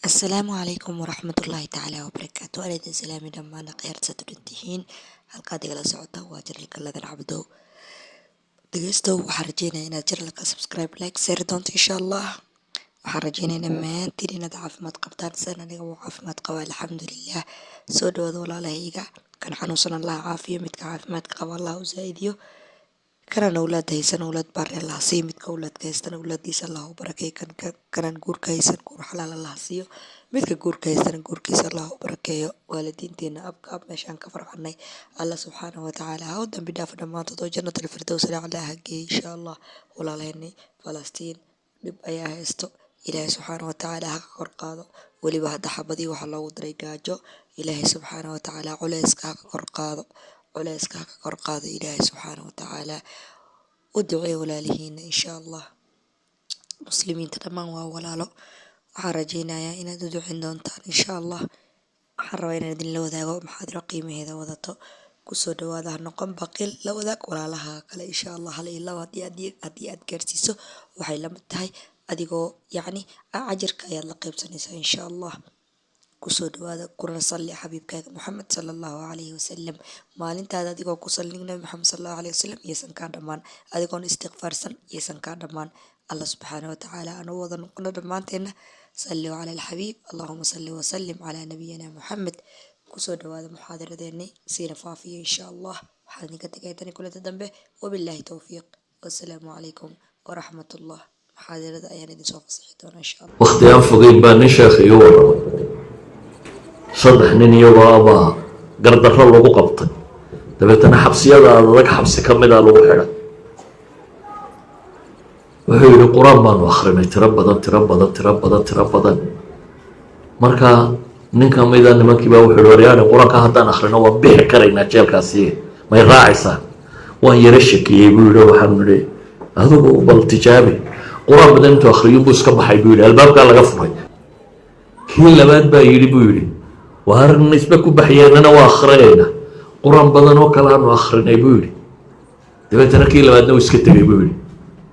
السلام عليكم ورحمة الله تعالى وبركاته. أنا سلامي لما نقيرت سترنتهين halkaad igala socota waa jiralka ladan cabdo dhegeysto. waxaan rajeynayaa inaad jiralka subscribe like share doonto insha allah. waxaan rajeynayaa dhammaantiin inaad caafimaad qabtaan sana aniga waa caafimaad qabaa alxamdulilah. soo dhawaada walaalahayga kan xanuunsan allah caafiyo, midka caafimaadka qaba allah u zaa'idiyo, kanan awlaad haysan awlaad baari allah siiyo, midka awlaadka haystan awlaadiisa allah u barakeeyo, kanan guurka haysan guur xalaal allah siiyo, midka guurka haystan guurkiisa allah u barakeeyo. waalidiinteena abka ab meeshaan ka farcanay allah subxaanahu watacaala ha u dambi dhaafo dhammaantood oo jannatul firdaws allah ha geeyo insha allah. walaalaheenni falastiin dhib ayaa haysto, ilaahay subxaanahu watacaala ha ka kor qaado. weliba hadda xabadii waxaa loogu diray gaajo, ilaahay subxaanahu watacaala culeyska ha ka kor qaado, culeyska ha ka kor qaado ilaahay subxaanahu watacaala. u duceeya walaalihiina insha allah. muslimiinta dhammaan waa walaalo, waxaan rajeynayaa inaad u ducin doontaan insha allah. waxaan rabaa inaan idinla wadaago maxaadiro qiimaheeda wadato. kusoo dhawaada, ha noqon baqiil, la wadaag walaalaha kale insha allah. hal iyo laba haddii aad gaarsiiso waxay la mid tahay adigoo ajirka ayaad la qaybsanaysaa insha allah. kusoo dhawaada, kuna salli xabiibkaaga maxamed sala allahu calayhi wasalam. maalintaada adigoo ku sallig nabi maxamed sala allahu calayhi wasalam iyaysan kaa dhammaan, adigoon istiqfaarsan iyaysan kaa dhammaan. allah subxaanahu watacaala anu wada noqono dhammaanteena. sallu cala alxabiib, allahuma salli wasalim calaa nabiyina maxamed. kusoo dhawaada muxaadaradeeni siina faafiyo insha allah. waxaan idinka tegay tani kulanta dambe, wabilaahi towfiiq, wasalaamu calaykum waraxmatullah. muxaadarada ayaan idin soo fasixi doonaa insha allah. waqti aan fogeyn baa nin sheekh iga warramay. 3 nin iyagoo abaa gardarro lagu qabtay, dabeetana xabsiyada adag xabsi ka mida lagu xidhay. wuxuu yidhi qur-aan baanu akhrinay tiro badan. marka nin ka mida nimankiibaa wuxuu yihi waryaani qur-aanka haddaan akhrino waan bixi karaynaa jeelkaasi, may raacaysaa? waan yaro shakiyey buu yidhi, waxaan idhi adigu bal tijaabi. qur-aan badan intuu akhriyo buu iska baxay buu yidhi, albaabkaa laga furay. kii labaad baa yidhi buu yidhi waar nisbe ku baxyeennana waa akhriyayna, qur-aan badan oo kale aanu akhrinay buu yidhi. dabeetana kii labaadna uu iska tegay buu yidhi,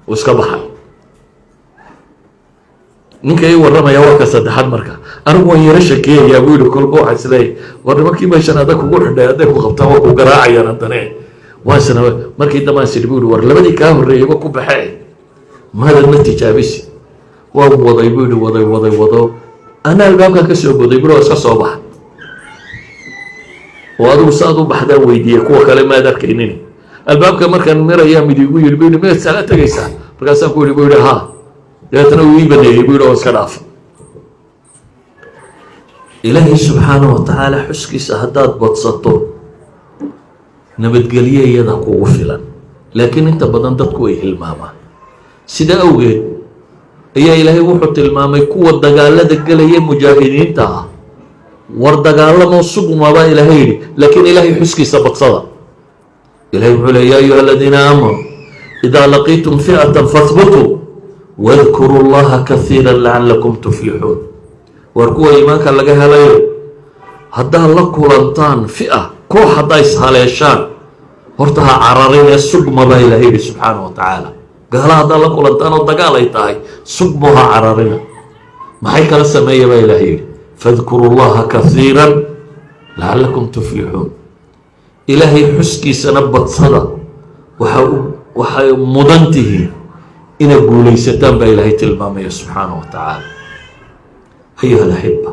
uu iska baxay. ninka ii warramaya waa ka saddexaad. marka anigu waan yaro shakiyayaa buu yidhi, kolba waxaa isleeyahay war nimankii meeshan adag kugu xidhay hadday ku qabtaan waa ku garaacayaan haddane. waasna markii dambaan sidhi buu yidhi war labadii kaa horreeyeyba ku baxee maadadna tijaabisi. waan waday buu yidhi, wado ana albaabkaa ka soo boday buu iska soo baxa. oo adigu saad u baxdaan weydiiyey, kuwa kale maad arkaynin. albaabka markaan mirayaa mid igu yidhi buu yidhi miyaad sala tegaysaa? markaasaan ku yidhi buu yidhi haa. dabeetana uu ii baneeyey buu yidhi oo iska dhaafa. ilaahay subxaanahu watacaala xuskiisa haddaad badsato nabadgelye iyada kugu filan, laakiin inta badan dadku way hilmaamaan. sidaa awgeed ayaa ilaahay wuxuu tilmaamay kuwa dagaalada gelaya mujaahidiinta ah, war dagaalamoo sugma baa ilaahay yidhi, laakiin ilaahay xuskiisa badsada. ilahay wuxuu leey yaa ayuha aladiina aamanuu idaa laqiitum fi'atan fahbutuu wadkuruu llaha kaiira lacalakum tuflixuun. war kuwa iimaanka laga helayo haddaad la kulantaan fi'a, koox haddaa ishaleeshaan, horta ha cararin ee sugma baa ilaahay yidhi subxaana wa tacaala. gaala haddaad la kulantaan oo dagaal ay tahay, sugmo ha cararina. maxay kala sameeya baa ilaahay yidhi fadkuruu llaha kaiiran lacalakum tuflixuun. ilaahay xuskiisana badsada, waxay mudan tihiin inaad guulaysataan baa ilaahay tilmaamaya subxaana wa tacaala. ayuha alaxiba,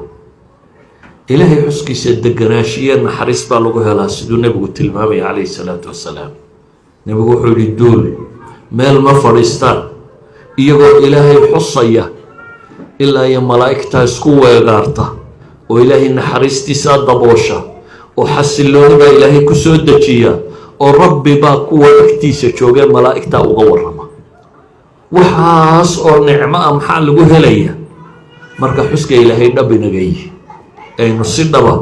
ilaahay xuskiisa deganaashiya naxariis baa lagu helaa siduu nebigu tilmaamaya calayhi salaatu wasalaam. nebigu wuxuu yihi duul meel ma fadhiistaan iyagoo ilaahay xusaya ilaa iyo malaa'igtaa isku weegaarta oo ilaahay naxariistiisaa daboosha oo xasilooni baa ilaahay ku soo dejiya oo rabbi baa kuwa agtiisa joogee malaa'igtaa uga warrama. waxaas oo nicmo ah maxaa lagu helaya? marka xuska ilaahay dhab inaga yihi, aynu si dhaba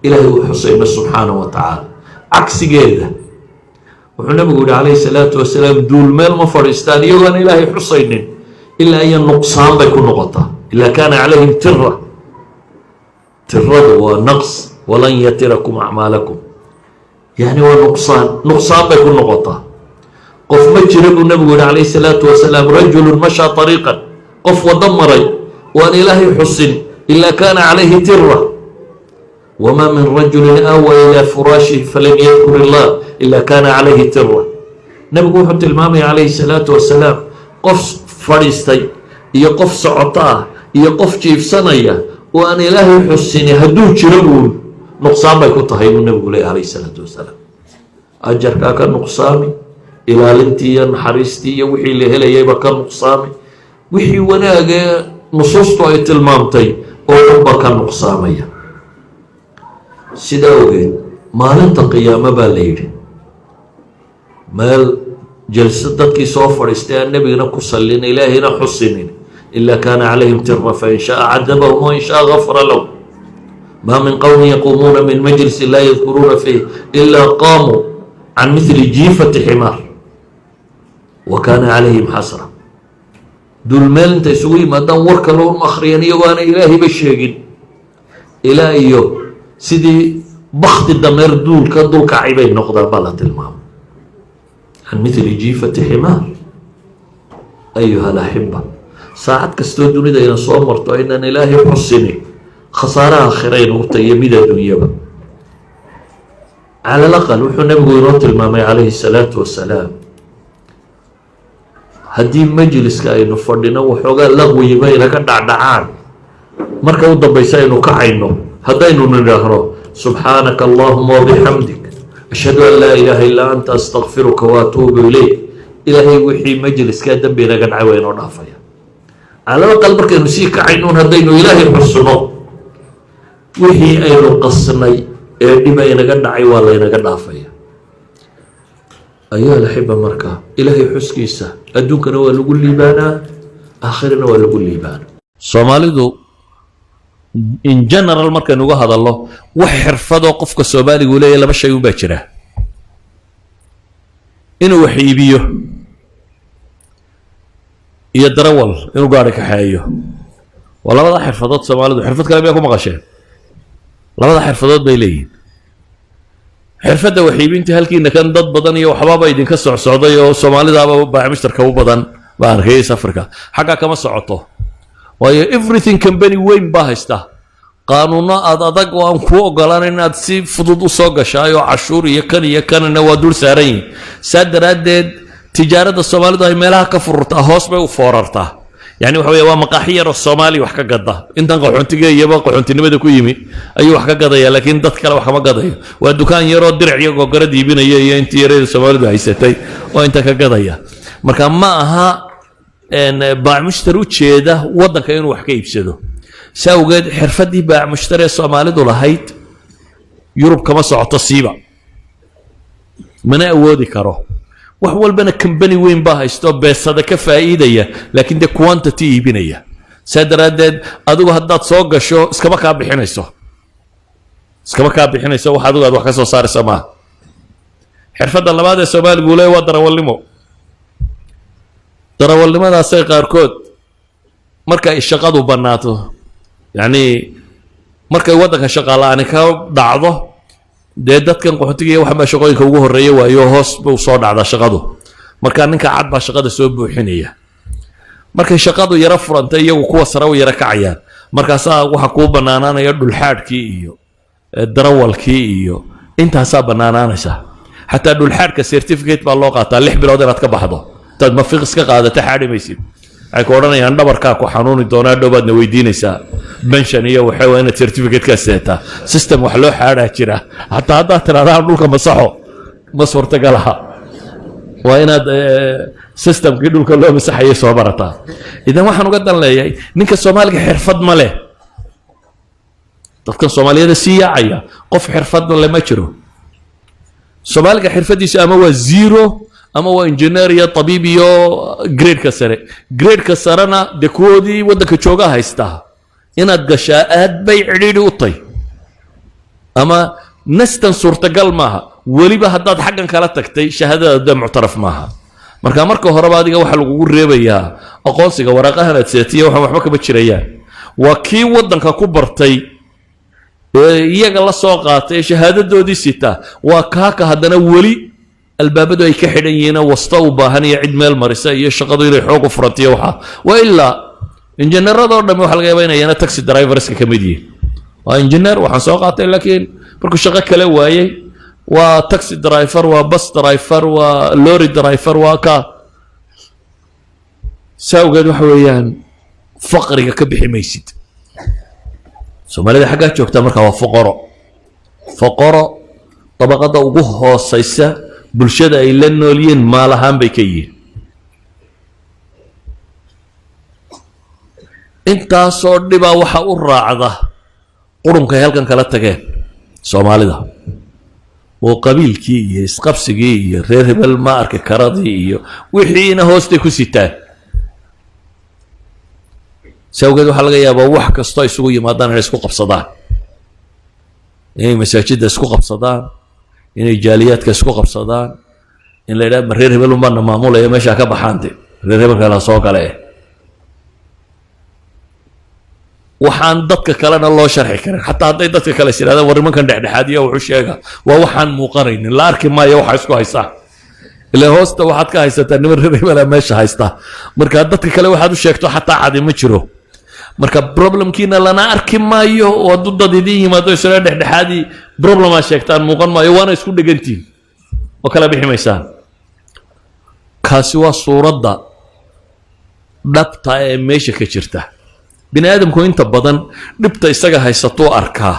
ilaahay u xusayno subxaanahu wa tacaala. cagsigeeda wuxuu nabigu yihi calayhi salaatu wasalaam duul meel ma fadhiistaan iyagoon ilaahay xusaynin ilaa iyo nuqsaan bay ku noqotaa. ilaa kaana calayhim tiradu waa naqs, walan yatirakum acmaalakum, yani waa nuqsaan bay ku noqotaa. qof ma jira buu nabigu yihi calayhi salaatu wasalaam rajulun mashaa ariiqan, qof wado maray waan ilaahay xusin إلا كان عليه ترة وما من رجل آوى إلى فراشه فلم يذكر الله إلا كان عليه ترة نبي وحط المامي عليه الصلاة والسلام قف فريستي يقف سعطاه يقف جيف صنية وأن إلهي حسيني هدو جربون نقصان بيكون طهيب النبي عليه الصلاة والسلام أجر كاكا نقصامي إلى لنتي حريستي وحي لهلا يبقى نقصامي وحي وناقة نصوصته أي تلمامتي وحبك نقصامي سيداوغين ما لنت قيامة بالليل مال جلستك صوفر استيان النبي نقصلين إلهنا حسنين إلا كان عليهم ترة فإن شاء عذبهم وإن شاء غفر لهم ما من قوم يقومون من مجلس لا يذكرون فيه إلا قاموا عن مثل جيفة حمار وكان عليهم حسرة دول مال انت يسوي ما دام ورك لهم أخريانية وأنا إلهي بشيقين إلهي سيدي بخت الدمير دول كدول كعيبين نقدر بلد المام عن مثل جيفة حمار أيها الأحبة ساعات كستو دوني دا ينصوم مرتو إنن إلهي حسني خسارة آخرين وطيبين الدنيا على الأقل وحو نبي يروت المامي عليه الصلاة والسلام هدي مجلس كاينو فردنا وحوغا لغو يبين لك دعدعان مركا ودبيسا إنو كعينو هدينو نرهرو سبحانك اللهم وبحمدك أشهد أن لا إله إلا أنت أستغفرك وأتوب إليك إلهي وحي مجلس كادن بينا قد عوين ونافيا على الأقل مركا نسيك عينون هدينو إلهي حسنو وحي أينو قصني إبا ينقل دعي والله ينقل دافيا أيها الأحبة مركا إلهي حسكيسا أدوك نوال لقول لي بانا آخر نوال لقول لي بانا صومالي دو إن جنرال مركا نوغا هذا الله وحرفضو قفك الصومالي يقول لي لما شيء باكره إنو وحيبيه يدرول إنو قارك حايه والله هذا حرفضات صومالي دو حرفض كلام يكون مغاشين labada xirfadood bay leeyihiin xirfadda waxiibinta halkiina kan dad badan iyo waxbaaba idinka socsocday oo Soomaalidaaba baacimishtarka u badan baan arkay Afrika xaga kama socoto waayo everything company weyn baa haysta qaanuuna adag oo aan ku ogolaanin inaad si fudud u soo gashayo cashuur iyo kanina waa dul saaran sadaradeed tijaarada Soomaalida ay meelaha ka fururtaa hoos bay u foorartaa يعني وحوي waa maqaaxi yar oo Soomaali wax ka gada intan qaxoontiga iyo qaxoontinimada ku yimi ayuu wax ka gadaya laakiin dad kale wax kama gadayo waa dukaan yar oo dirc iyo garad iibinaya iyo intii yareed Soomaalidu haysatay oo inta ka gadaya marka ma aha baac mushtari u jeeda wadanka inuu wax ka iibsado saawgeed xirfadii baac mushtari Soomaalidu lahayd Yurub kama socoto siiba mana awoodi karo wax walbana company weyn baa haysto beesada ka faa'iidaya laakiin de quantity iibinaya sadaradeed adigu haddaad soo gasho iskaba ka bixinayso wax adigu aad wax ka soo saarayso ma xirfadda labaad ee Soomaaligu leeyahay waa darawalnimadaas ay qaarkood marka ay shaqadu banaato yani markay wadanka shaqo la'aan ka dhacdo dee dadkan qaxootiga waxa ma shaqooyinka ugu horeeyay waayo hoos buu soo dhacda shaqadu marka ninka cad baa shaqada soo buuxinaya markay shaqadu yara furantay iyagu kuwa sare u yara kacayaan markaas waxa ku banaanaanaya dhulxaadkii iyo darawalkii iyo intaas banaanaanaysa hatta dhulxaadka certificate baa loo qaataa 6 bilood inaad ka baxdo tad ma fiqs ka qaadata xaadimaysid ay ku oranayaan dhabarka ku xanuuni doonaa dhowbaadna weydiinaysaa pension iyo waxa weyn certificate ka seeta system wax loo xaaraa jira hatta hadda tiraadaha dhulka masaxo ma suurtagalaha waa inaad systemkii dhulka loo masaxayo soo barataa idan waxaan uga dan leeyahay ninka Soomaaliga xirfad ma leh dadka Soomaaliyada siyaacaya qof xirfad lama jiro Soomaaliga xirfadiisa ama waa zero ama waa engineer iyo tabiib iyo grade ka sarana dekoodii wadanka jooga haysta inaad gashaa aad bay cidhiidhi u tay ama nastan suurtagal maaha weliba haddaad xaggan kala tagtay shahaadada muctaraf maaha marka horeba adiga waxa lagu reebayaa aqoonsiga waraaqahan aad seetiyo waxba kama jirayaan waa kii wadanka ku bartay iyaga la soo qaatay shahaadadoodii sita waa kaaka haddana weli albaabadu ay ka xidhan yihiin wasta u baahan iyo cid meel marisa iyo shaqadu inay xoog u furantiyo waxa waa ilaa injineeradoo dhammi waxa laga yaabaa inayna taxi driverska ka mid yihiin waa injineer waxaan soo qaatay laakiin markuu shaqo kale waayey waa taxi driver waa bus driver waa lorry driver waa ka saawgeed waxa weeyaan faqriga ka bixi maysid soomaalida xaggaa joogtaa marka waa foqoro dabaqada ugu hooseysa bulshada ay la nool yihiin maal ahaan bay ka yihiin intaasoo dhibaa waxa u raacda qurunka ay halkan kala tageen soomaalida oo qabiilkii iyo isqabsigii iyo reer hebel ma arki karadii iyo wixiina hoostay ku sitaan sawgeed waxaa laga yaabaa wax kastoo isugu yimaadaan inay isku qabsadaan inay masaajidda isku qabsadaan inay jaaliyaadka isku qabsadaan in la yidhaha ma reer hebel unbaana maamulaya meeshaa ka baxaante reer hebelka la soo gale waxaan dadka kalena loo sharxi karin xataa hadday dadka kale is yidhahdaan war nimankan dhexdhexaadiya wuxuu sheega waa waxaan muuqanaynin la arki maayo waxa isku haystaa ilaa hoosta waxaad ka haysataa niman reer hebela meesha haystaa marka dadka kale waxaad u sheegto xataa cadi ma jiro marka problemkiina lana arki maayo oo hadduu dad idiin yimaado isla dhexdhexaadii problemaa sheegtaan muuqan maayo waana isku dhegantiin oo kala bixi maysaan kaasi waa suuradda dhabta ee meesha ka jirta bini aadamku inta badan dhibta isaga haysatuu arkaa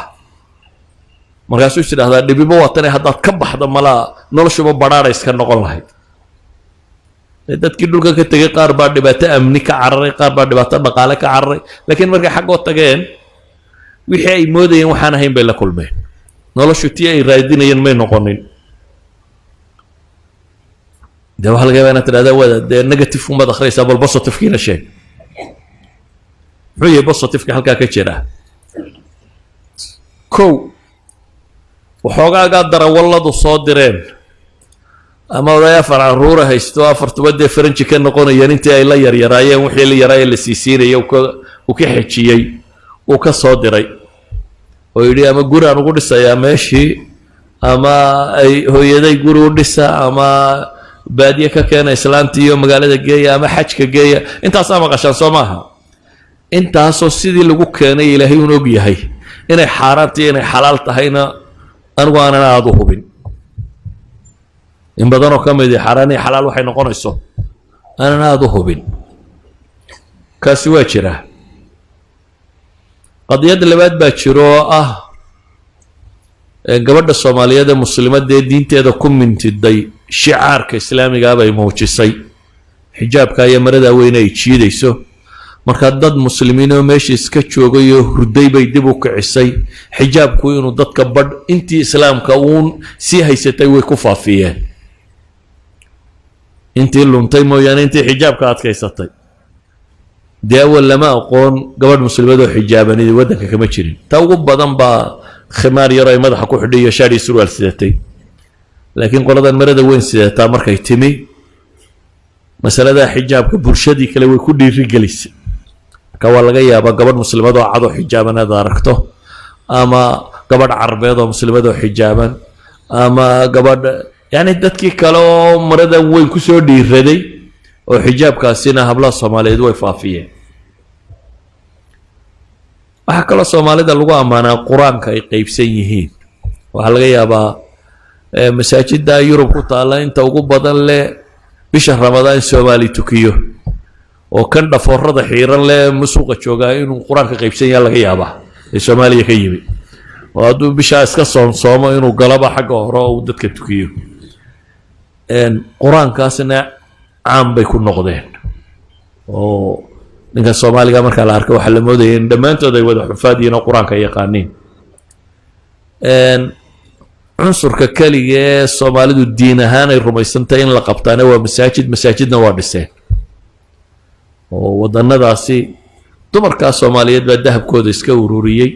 markaasuu is idhahdaa dhibiba waatane haddaad ka baxda malaa noloshuba badhaadha iska noqon lahayd dadkii dhulka ka tegay qaar baa dhibaato amni ka cararay qaar baa dhibaato dhaqaale ka cararay laakiin markay xaggoo tageen wixii ay moodayeen waxaan ahayn bay la kulmeen noloshu tii ay raadinayeen may noqonin dee waxaa laga yaabaa inaad tidhahdaa wada dee negative umaad akhriyaysaa bal positive-kiina sheeg muxuu yahay positive-ka halkaa ka jira kow waxoogaagaa darawalladu soo direen ama oday afar caruura haysto afartuba dee faranji ka noqonayeen intii ay la yaryaraayeen wixii la yaraaye la siisiinayay uu ka xejiyey uu ka soo diray oo yidhi ama guri aan ugu dhisayaa meeshii ama ay hooyaday guri u dhisa ama baadiye ka keena islaanta iyo magaalada geeya ama xajka geeya intaasaa maqashaan soo maaha intaasoo sidii lagu keenay ilaahay un og yahay inay xaaraantii inay xalaal tahayna anigu aanan aada u hubin in badanoo ka mid xaaraan iyo xalaal waxay noqonayso aanan aada u hubin kaasi waa jira qadiyad labaad baa jiro oo ah gabadha soomaaliyeed ee muslimadee diinteeda ku mintiday shicaarka islaamigaa bay muujisay xijaabka iyo marada weyne ay jiidayso markaa dad muslimiin oo meesha iska joogay oo hurday bay dib u kicisay xijaabku inuu dadka badh intii islaamka uun sii haysatay way ku faafiyeen intii luntay mooyaane intii xijaabka adkaysatay dee awal lama aqoon gabadh muslimad oo xijaabanidi waddanka kama jirin ta ugu badan baa khimaar yar ay madaxa ku xidhay iyo shaadhii surwaal sidatay laakiin qoladan marada weyn sidataa markay timi masalada xijaabka bulshadii kale way ku dhiirigelisay marka waa laga yaabaa gabadh muslimad oo cad oo xijaaban aad aragto ama gabadh carbeed oo muslimad oo xijaaban ama gabadh yani dadkii kale oo maradan weyn ku soo dhiiraday oo xijaabkaasina hablaha soomaaliyeed way faafiyeen waxaa kaloo soomaalida lagu ammaanaa qur-aanka ay qeybsan yihiin waxaa laga yaabaa masaajidda yurub ku taalla inta ugu badan leh bisha ramadaan soomaali tukiyo oo kan dhafoorada xiiran leh musuuqa joogaa inuu qur-aanka qeybsan yaha laga yaabaa ee soomaaliya ka yimi oo hadduu bishaa iska soonsoomo inuu galaba xagga hore oo uu dadka tukiyo qur-aankaasna caan bay ku noqdeen oo ninkan soomaaliga markaa la arka waxaa la moodaya in dhammaantood ay wada xufaad yihiin oo qur-aanka yaqaaniin cunsurka keliga ee soomaalidu diin ahaan ay rumaysantahay in la qabtaana waa masaajidna waa dhiseen oo wadanadaasi dumarkaa soomaaliyeed baa dahabkooda iska ururiyey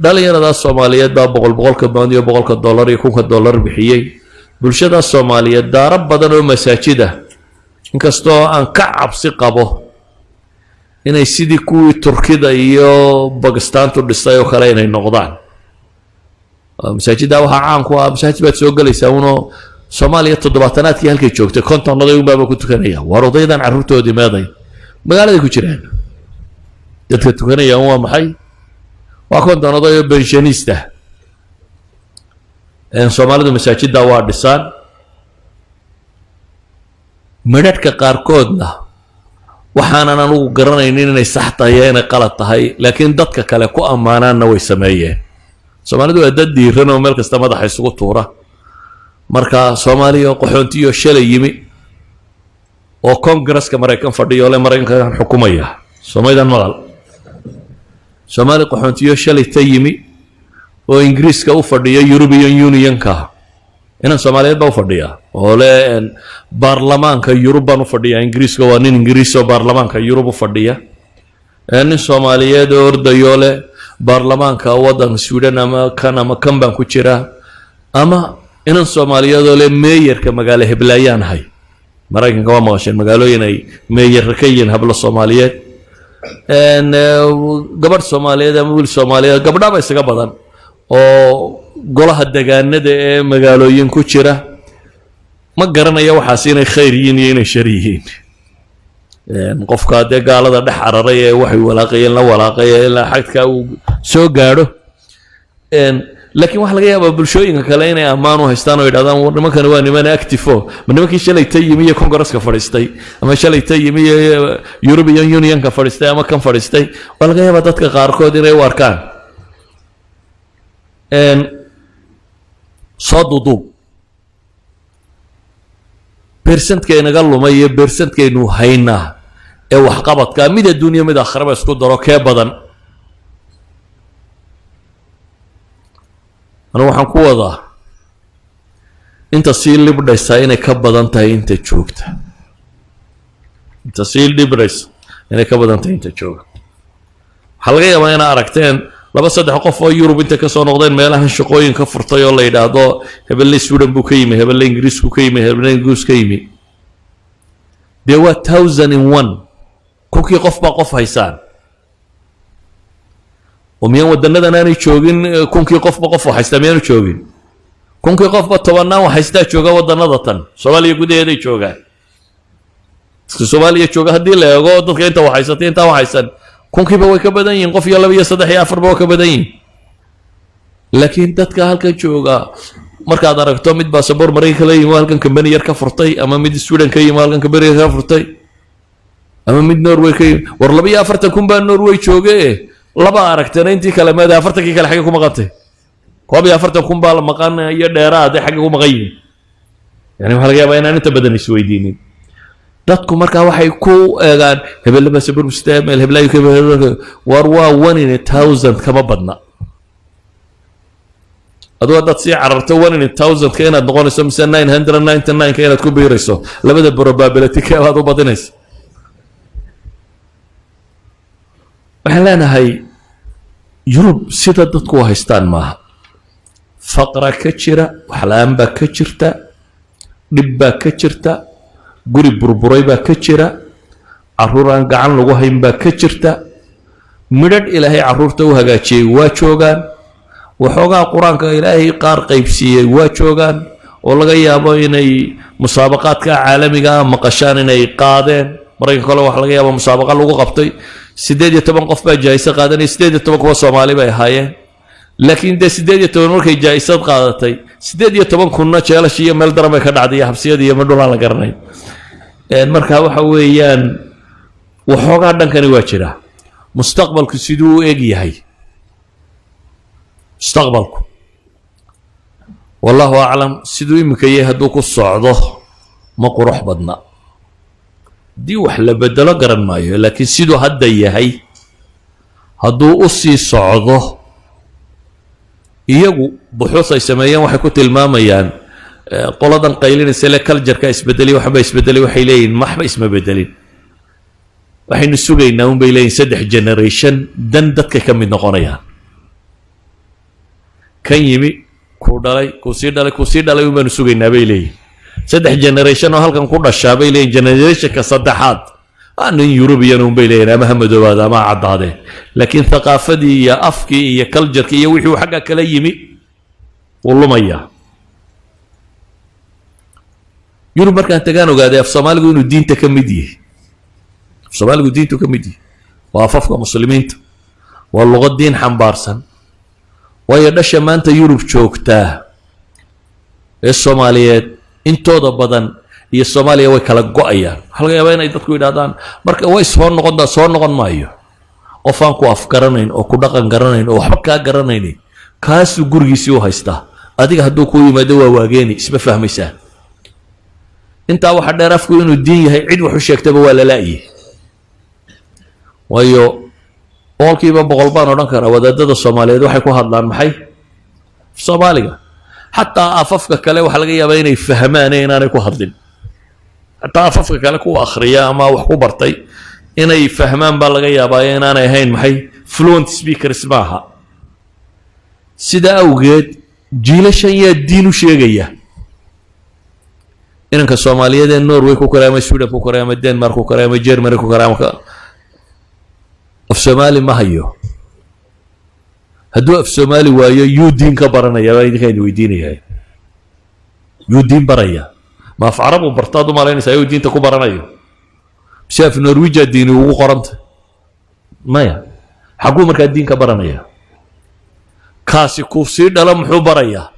dhalinyaradaas soomaaliyeed baa boqolka pound iyo $100 iyo $1,000 bixiyey bulshadaas soomaaliyeed daaro badan oo masaajid ah inkastoo aan ka cabsi qabo inay sidii kuwii turkida iyo bakistaantu dhistay oo kale inay noqdaan masaajidda waxaa caan ku ah masaajid baad soo gelaysaa unoo soomaaliya 70aadkii halkay joogtay 50 oday unbaaba ku tukanaya war odaydan carruurtoodii meeday magaaladay ku jiraan. dadka tukanayaan waa maxay? waa konton oday oo benshanista soomaalidu masaajidda waa dhisaan. midhadhka qaarkoodna waxaanan anugu garanaynin inay sax tahay iyo inay qalad tahay, laakiin dadka kale ku ammaanaanna way sameeyeen. soomaalidu waa dad diiran oo meel kasta madaxa isugu tuura. marka soomaaliya qaxoontiyo shalay yimi oo kongareska maraykan fadhiyo le maraykankan xukumaya, soomaalidan maqal. soomaali qaxoontiyo shalay ta yimi oo ingiriiska u fadhiya European Unionka, inan soomaaliyeed baa u fadhiya oo le baarlamaanka Yurub baan u fadhiya. ingiriiska waa nin ingiriis oo baarlamaanka Yurub u fadhiya. nin soomaaliyeed oo ordayo le baarlamaanka waddan Sweden ama kan baan ku jira, ama inan soomaaliyeed oo le meeyarka magaalo heblaayaan ahay. maraykanka waa maqasheen magaalooyin ay meeyarka ka yihiin hablo soomaaliyeed. gabadh soomaaliyeed ama wiil soomaaliyeed, gabdhaba isaga badan oo golaha degaanada ee magaalooyin ku jira. ma garanaya waxaas inay khayr yihiin iyo inay shar yihiin. qofka dee gaalada dhex cararay ee waxay walaaqayeen la walaaqaya ilaa xagka uu soo gaadho. laakiin waxaa laga yaabaa bulshooyinka kale inay ammaan u haystaan oo yidhahdaan war nimankani waa niman actifo, ma nimankii shalay ta yimi iyo kongareska fadhiistay, ama shalay ta yimi iyo European Unionka fadhiistay, ama kan fadhiistay. waa laga yaabaa dadka qaarkood inay u arkaan. soo duduub beersantkaynaga lumay iyo beersantkaynu haynaa ee waxqabadka mid adduunya mid aakhiraba isku daro kee badan? anigu waxaan ku wadaa inta sii libdhaysaa inay ka badan tahay inta joogta. inta sii libdhaysa inay ka badan tahay inta jooga. waxaa laga yaabaa inaa aragteen 2-3 qof oo Yurub inta ka soo noqdeen meelahan shaqooyin ka furtay oo la yidhaahdo hebelle Sweden buu ka yimi, hebelle Ingiriis buu ka yimi, hebelle Ingiriis ka yimi. dee waa 1001 kunkii qof baa qof haysaan. oo miyaan wadanadan aanay joogin kunkii qofba qof haystaa? miyaanu joogin? kunkii qofba 10 wax haystaa jooga wadanada tan. soomaaliya gudaheeday joogaan. soomaaliya jooga haddii la eego dadka inta wax haysatay inta wax haysan kunkiiba way ka badan yihiin. qof iyo 2 iyo 3 iyo 4 ba way ka badan yihiin. laakiin dadka halkan jooga markaad aragto mid baasaboor maraykanka la yimi halkan kambani yar ka furtay, ama mid Sweden ka yimi halkan kambani yar ka furtay, ama mid Norway ka yimi. war 42 kun baa Norway joogay, laba aragtana intii kale maada 40kii kale xagga ku maqantay. 42 kun baa la maqan iyo dheeraad ay xagga ku maqan yihiin. yani waxa laga yaabaa inaan inta badan isweydiinin. dadku markaa waxay ku eegaan hebelle baasaboor mustaa, meel heblaayo ka war waa 1 in 1000 kama badna. adoo dad sii cararto 1 in 1000 ka inaad noqonayso mise 999 ka inaad ku biirayso, labada probability ka aad u badinayso. waxaan leenahay Yurub sida dadku haystaan maaha. faqra ka jira, wax la'aan baa ka jirta, dhib baa ka jirta, guri burburay baa ka jira, carruur aan gacan lagu hayn baa ka jirta. midhadh ilaahay carruurta u hagaajiyey waa joogaan. waxoogaa qur-aanka ilaahay qaar qaybsiiyey waa joogaan oo laga yaabo inay musaabaqaadka caalamiga maqashaan inay qaadeen. maraykanka kale waxa laga yaabo musaabaqa lagu qabtay 18 qof baa jaayisa qaadanay, 18 kuwa Soomaali bay ahaayeen. laakiin de 18 markay jaayisad qaadatay 18 kunna jeelash iyo meel daran bay ka dhacday, habsiyada iyo madhul aan la garanay. marka waxa weeyaan waxoogaa dhankani waa jira. mustaqbalku siduu u eg yahay mustaqbalku wallahu aclam. siduu imika yahay hadduu ku socdo ma qurux badna. haddii wax la bedelo garan maayo, laakiin siduu hadda yahay hadduu u sii socdo, iyagu buxuus ay sameeyeen waxay ku tilmaamayaan qoladan qaylinaysa le culture-ka isbedeli, waxba isbedeli, waxay leeyihiin maxba isma bedelin. waxaynu sugaynaa un bay leeyihin 3 generation dan dadka ka mid noqonayaan. kan yimi kuu dhalay kuu sii dhalay kuu sii dhalay un baanu sugaynaa bay leeyihin. 3 generation oo halkan ku dhashaa bay leeyihin. generationka saddexaad nin European un bay leeyihin, ama ha madoobaada ama ha caddaadeen. laakiin thaqaafadii iyo afkii iyo culture-kii iyo wixii uu xagga kala yimi wuu lumayaa. Yurub markaan tagaan ogaaday af Soomaaligu inuu diinta ka mid yahay. soomaaligu diintu ka mid yihi waa afafka muslimiinta waa luqad diin xambaarsan waayo dhasha maanta yurub joogtaa ee soomaaliyeed intooda badan iyo soomaaliya way kala go-ayaan waxaa laga yaabaa inay dadku yidhahdaan marka way soo noqon maayo qof aan ku afgaranayn oo ku dhaqan garanayn oo waxba kaa garanaynin kaasuu gurigiisii u haystaa adiga hadduu ku yimaado waa waageeni isma fahmaysaan intaa waxaa dheer afku inuu diin yahay cid wax u sheegtaba waa lala'yi waayo boqolkiiba boqol baan odhan karaa wadaadada soomaaliyeed waxay ku hadlaan maxay soomaaliga xataa afafka kale waxaa laga yaabaa inay fahmaan inaanay ku hadlin xataa afafka kale kuwa akhriya ama wax ku bartay inay fahmaan baa laga yaabaa inaanay ahayn maxay fluent speakers maaha sida awgeed jiilashan yaa diin u sheegaya inanka soomaaliyeed ee norway ku koray ama sweden ku koray ama denmark ku koray ama germany ku koray ama af soomaali ma hayo hadduu af soomaali waayo yuu diin ka baranaya baa idinkaan weydiinayaa yuu diin baraya ma af carabu bartaad u malaynaysaa yuu diinta ku baranayo mise af norwija diini ugu qoranta maya xagguu markaa diin ka baranaya kaasi kuu sii dhala muxuu barayaa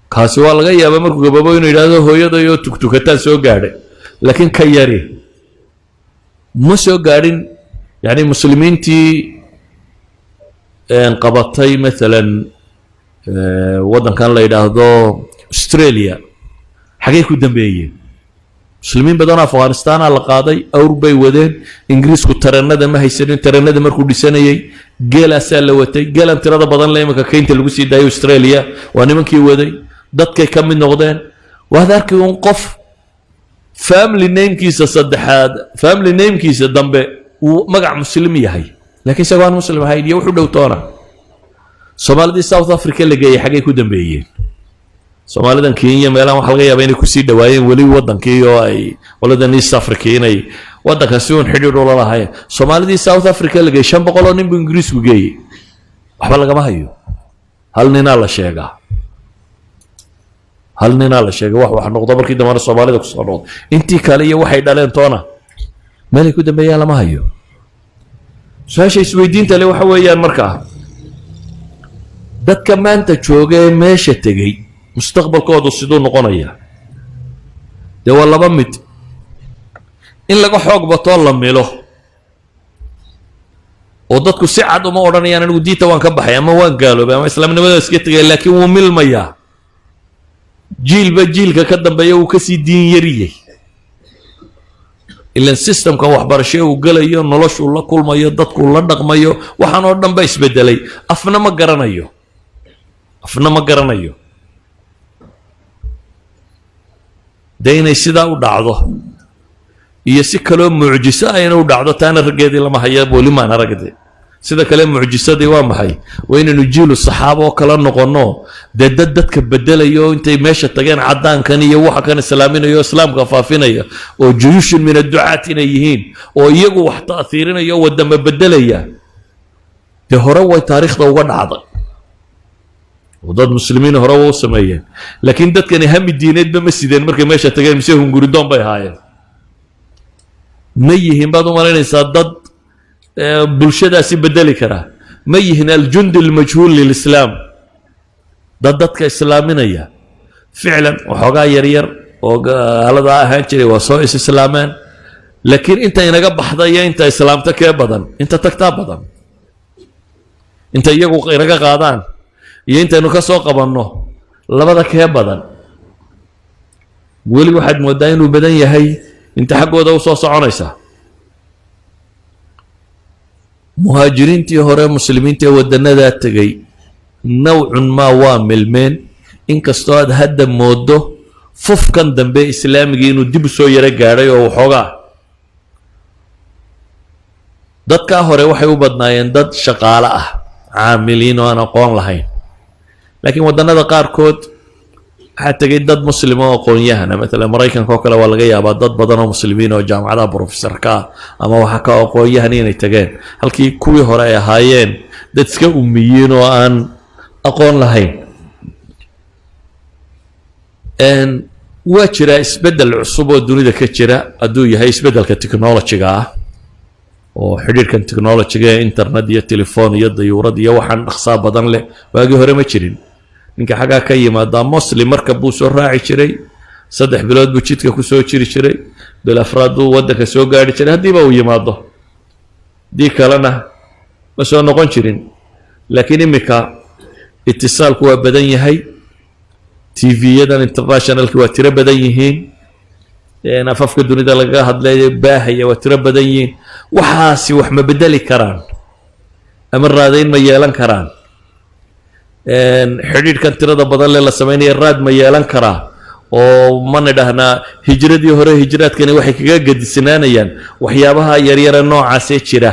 kaasi waa laga yaabaa markuu gababo inuu yidhaahdo hooyadayoo tugtukataan soo gaadhay laakiin ka yari ma soo gaadhin yani muslimiintii qabatay maalan waddankan la yidhaahdo australia xagee ku dambeeyeen muslimiin badanoo afghanistaana la qaaday awr bay wadeen ingiriisku tareenada ma haysanin tareenada markuu dhisanayay geelaasaa la watay geelan tirada badan le imanka keynta lagu sii daayay australia waa nimankii waday dadkay ka mid noqdeen waad arki un qof family namekiisa saddexaad family namekiisa dambe uu magac muslim yahay laakiin isagoo aan muslim ahayn iyo wuxuu dhowtoona soomaalidii south africa la geeyey xaggay ku dambeeyeen soomaalidan kenya meelahan waxa laga yaabaa inay kusii dhawaayeen weli waddankii oo ay qoladan east africa inay waddankan si uun xidhiidh ula lahaayeen soomaalidii south africa la geeyey 500 oo nin buu ingiriisku geeyey waxba lagama hayo hal ninaa la sheegaa hal ninaa la sheegay wax noqdo markii dambana soomaalida kusoo noqdo intii kale iyo waxay dhaleen toona meelay ku dambeeyaan lama hayo su-aasha isweydiinta le waxa weeyaan markaa dadka maanta jooga ee meesha tegey mustaqbalkoodu siduu noqonaya dee waa laba mid in laga xoog batoo la milo oo dadku si cad uma odhanayaan anigu diinta waan ka baxay ama waan gaaloobay ama islaamnimada iska tegay laakiin wuu milmayaa jiilba jiilka ka dambeeya uu kasii diin yariyey ilan systemkan waxbarasho uu galayo noloshuu la kulmayo dadkuu la dhaqmayo waxaan oo dhan ba isbedelay afna ma garanayo dee inay sidaa u dhacdo iyo si kaloo mucjiso ah inuu dhacdo taana raggeedii lama haya weli maan aragde sida kale mucjisadii waa maxay waa inaynu jiilu saxaabo oo kala noqono dee dadka bedelayo intay meesha tageen caddaankan iyo waxa kan islaaminayo islaamka faafinaya oo juyuushin min adducaat inay yihiin oo iyagu wax ta'hiirinaya oo wadama bedelaya dee hore way taariikhda uga dhacday oo dad muslimiin hore waa u sameeyeen laakiin dadkani hami diineedba ma sideen markay meesha tageen mise hunguridoon bay ahaayeen ma yihiin baad u malaynaysaa dad bulshadaasi bedeli karaa ma yihiin aljundi almajhuul lilislaam dadka islaaminaya ficlan waxoogaa yaryar oo gaaladaa ahaan jiray waa soo islaameen laakiin inta inaga baxda iyo inta islaamta kee badan inta tagtaa badan inta iyagu inaga qaadaan iyo intaynu ka soo qabanno labada kee badan weli waxaad moodaa inuu badan yahay inta xaggooda u soo soconaysa muhaajiriintii hore muslimiinta ee wadanadaa tegay nawcun maa waa milmeen inkastoo aad hadda moodo fufkan dambe islaamigii inuu dib u soo yaro gaadhay oo waxoogaa dadkaa hore waxay u badnaayeen dad shaqaale ah caamiliin oo aan aqoon lahayn laakiin wadannada qaarkood waxaa tegay dad muslim oo aqoon-yahana maalan maraykanka oo kale waa laga yaabaa dad badan oo muslimiin oo jaamacadaha professorka ah ama waxa ka aqoon-yahan inay tageen halkii kuwii hore ay ahaayeen dad iska ummiyiin oo aan aqoon lahayn وجرى إسبدل عصبة الدنيا كجرى أدو يهي إسبدل كتكنولوجيا وحدير كان تكنولوجيا إنترنت يا تليفون يد يورد يا وحن أخصاب بدن له باقي هري ما تشرين إنك حاجة كيما دا مسلم مركب بوسو راعي شري صدح بلاد بوشيتك كوسو شري بالأفراد ودك سو قاعد شري هدي باوي ماضو دي كلنا بس أنا نقول شرين لكن إمك اتصال كوا بدن يهي تي في يدن انترناشونال كوا ترى بدن يهين أنا ففك الدنيا ده لقاها هدلاي باهية وترى بدن يهين وحاسي وحما بدلي كران أمر رادين ميالان كران حديد كان ترى ده بدل الله سمعني الراد ميالان كرا ومن دهنا هجرة دي هره هجرات كانوا وحي كجا قد سنانيان وحيابها يرير النوع عسيت شرا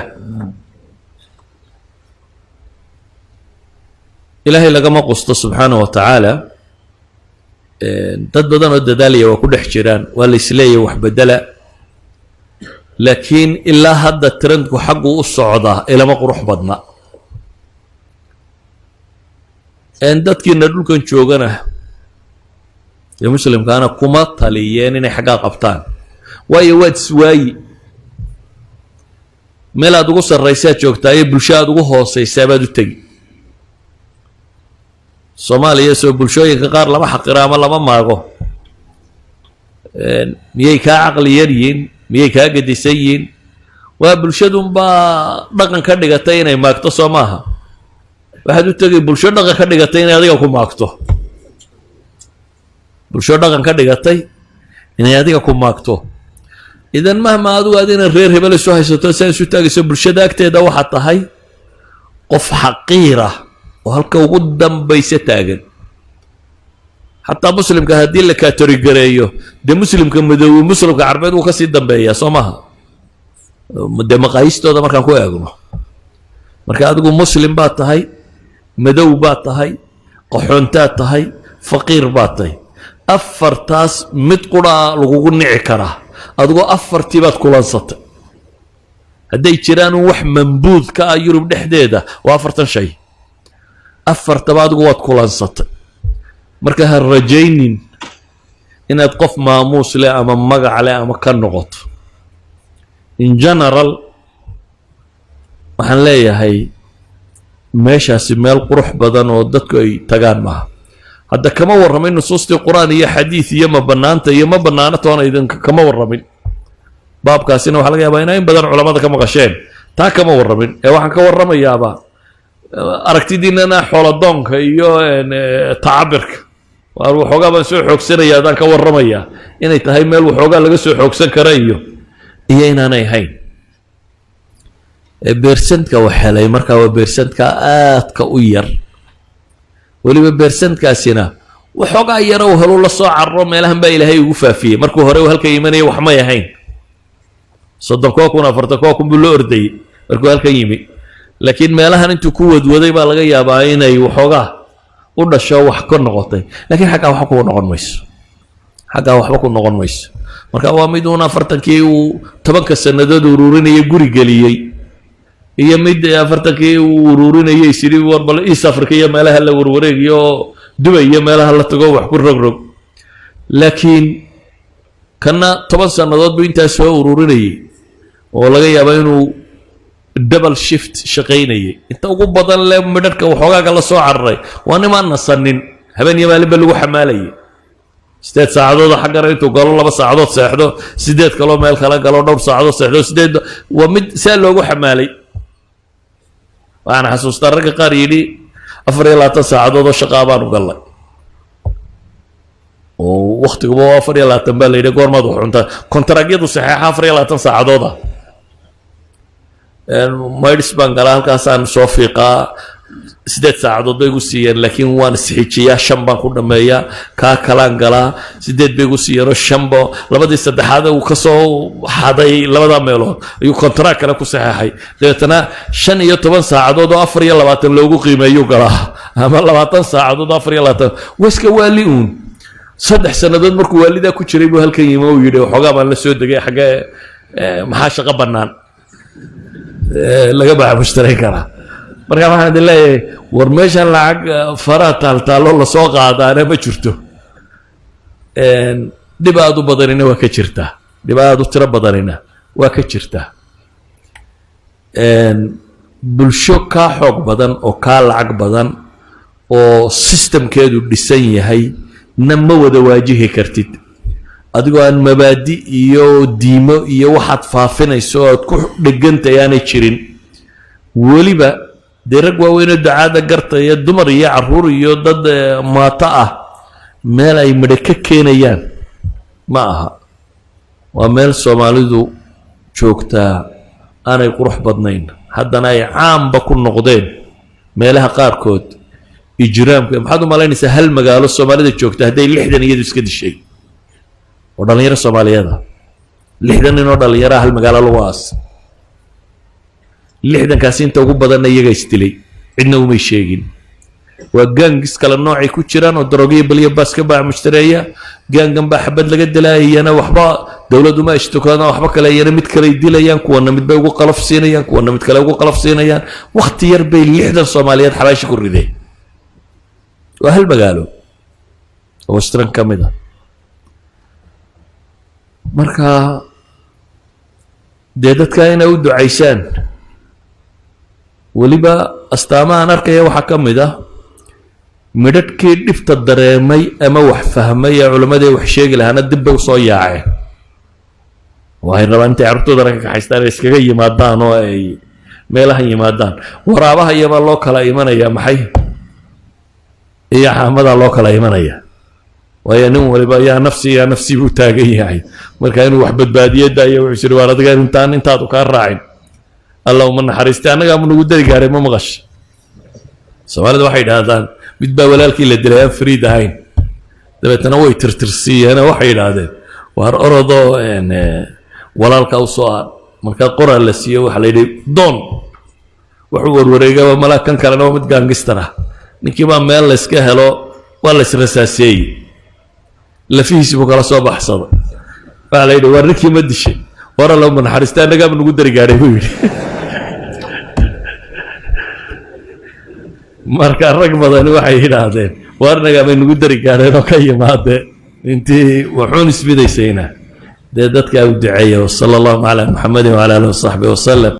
إلهي لقما قصته سبحانه وتعالى تدبدان الددالية وكل حجران والإسلية وحبدلا لكن إلا هذا الترند حقه الصعودة إلى ما قروح بدنا إن دتك ندل كن شوغنا يا مسلم كان كوما طليين إن حاجة قبطان واي واد سواي ملا دوغو الرئيسات شوكتاي بلشا دوغو هوسي سبب تجي Soomaaliya soo bulshooyinka qaar lama xaqiro ama lama maago miyay kaa caqli yar yihiin miyay kaa gedisan yihiin waa bulshadunbaa dhaqan ka dhigatay inay maagto soo maaha waxaad u tegay bulsho dhaqan ka dhigatay inay adiga ku maagto bulsho dhaqan ka dhigatay inay adiga ku maagto idan mahma adigu aad inay reer hebel isu haysato saa isu taagayso bulshada agteeda waxaa tahay qof xaqiira وهلك وقدام بيستاجن حتى مسلم كهدي لك كاتوريجريو ده مسلم كمدو مسلم كعربيد وكسي دمبيا صمها ده مقايستو ده ما كان كوي أقوله مركا أدقو مسلم بات هاي مدو بات هاي قحونتات هاي فقير بات هاي أفرتاس متقرا لغو نعكرا أدقو أفرتي كلان سط هدي تيرانو وح منبوذ كأيورو بنحديده وأفرتن شيء أفرت بعد قوات كولانسات مركها الرجينين إن تقف ماموس لا أما مقع لا أما كان نغط إن جنرال waxaan leeyahay meeshaasi meel qurux badan oo dadku ay tagaan maaha hadda kama warramin nusuustii quraan iyo xadiis iyo ma banaanta iyo ma banaana toona idin kama warramin baabkaasina waxa laga yaabaa in badan culimada ka maqasheen taa kama warramin ee waxaan ka warramayaaba aragtidiinana xooladoonka iyo tacabirka waar waxoogaa baan soo xoogsanaya adaan ka warramaya inay tahay meel waxoogaa laga soo xoogsan kara iyo inaanay ahayn beersantka waxelay markaa waa beersantka aadka u yar weliba beersankaasina waxoogaa yara uu helo la soo carro meelahan baa ilaahay ugu faafiyey markuu hore uu halka imanayay wax may ahayn 30,000 40,000 buu la ordayay markuu halka yimi laakiin meelahan intuu ku wadwaday baa laga yaabaa inay waxoogaa u dhasho wax ka noqotay laakiin xaggaa waxba ku noqon mayso xaggaa waxba ku noqon mayso marka waa mid uuna 40kii uu 10 sanadood ururinayay guri geliyey iyo mid 40kii uu ururinayay sidii warbal East Africa iyo meelaha la warwareegiyo Dubai iyo meelaha la tago wax ku rogrog laakiin kana 10 sanadood buu intaas soo ururinayay oo laga yaabaa inuu double shift shaqeynayay inta ugu badan le midharka waxoogaa la soo cararay waa nimaan nasanin habeen iyo maalin lagu xamaalayay 8 saacadood xagara intuu galo 2 saacadood seexdo 8 kale meel kala galo 2 saacadood seexdo 8 waa mid saa loogu xamaalay waxaan xasuustaa rag qaar yidhi 24 saacadood oo shaqo baan u galay oo waqtigu waa 24 baa la yidhi goormaad wax cuntaa kontaraagyadu saxiixa 24 saacadood maydhis baan galaa halkaasaan soo fiiqaa 8 saacadood bay igu siiyeen laakiin waan isxijiyaa 5 baan ku dhameeyaa kaa kalaan galaa 8 bay igu siiyeen 5 labadii saddexaad uu ka soo xaday labada meelood ayuu kontract kale ku saxeexay deetana 15 saacadood oo 24 loogu qiimeeyo galaa ama 20 saacadood 24 waska waali uun 3 sanadood markuu waalida ku jiray buu halkan yimo uu yidhi waxoogaa baan la soo degay xagee maxaa shaqo bannaan laga baax mushtaray kara marka waxaan idin leeyahay war meeshan lacag faraha taaltaalo la soo qaadaana ma jirto dhibaado badanina waa ka jirtaa dhibaado tiro badanina waa ka jirtaa bulsho kaa xoog badan oo kaa lacag badan oo systemkeedu dhisan yahay na ma wada waajihi kartid adigoo aan mabaadi iyo diimo iyo waxaad faafinayso oo aad ku dhegantay aanay jirin weliba dee rag waaweynoo ducaada garta iyo dumar iyo caruur iyo dad maato ah meel ay midho ka keenayaan ma aha waa meel soomaalidu joogtaa aanay qurux badnayn haddana ay caamba ku noqdeen meelaha qaarkood ijraamka maxaad u malaynaysaa hal magaalo soomaalida joogta hadday 60 iyadu iska dishay oo dhalinyaro Soomaaliyeed 60 nin oo dhalinyaro hal magaalo lagu aas 60 kaas inta ugu badan iyaga istilay cidna uma sheegin waa gangis kala noocay ku jiraan oo daroogiyo baliyo baaska baa mushtareeya gangan baa xabad laga dilaayana waxba dawladdu ma ishtookana waxba kale yana mid kale dilayaan kuwana mid bay ugu qalaf siinayaan kuwana mid kale ugu qalaf siinayaan waqti yar bay 60 Soomaaliyeed xabaashi ku rideen waa hal magaalo oo Western kamida marka dadka inay u ducaysaan waliba astaamahan arkaya waxa kamida midadkii dhifta dareemay ama wax fahmay culimada wax sheegi lahaana dib bay soo yaaceen waxay rabaan intay carruurtooda ka haystaan iskaga yimaadaan oo ay meelaha yimaadaan waraabaha iyaba loo kala imanaya maxay iyo xaamada loo kala imanaya waayo nin waliba yaa nafsi buu taagan yahay marka inuu wax badbaadiyada iyo wuxuu jiri waar adiga intaad ka raacin allahumma naxariista anaga ma nagu dari gaaray ma maqash Soomaalida waxay yiraahdaan mid baa walaalkii la dilay Fariid ahayn dabeetana way tirtirsiiyeen waxay yiraahdeen waar orodo walaalka u soo marka qoraal la siiyo waxa la yidhi doon wuxuu warwareegay malaakan kalena waa mid gaangistara ninkii baa meel la iska helo waa la israsaasay lafihiisa buu kala soo baxsado waxa la yidhi war ninkii ma dishay war alla ma naxariista anaga ma nagu dari gaaray buu yidhi marka rag badan waxay yiraahdeen war anaga ma nagu dari gaareen oo ka yimaade intii wuxuun isbidaysayna dadka u duceeyo sallallahu alayhi wa sallam wa ala alihi wa sahbihi wa sallam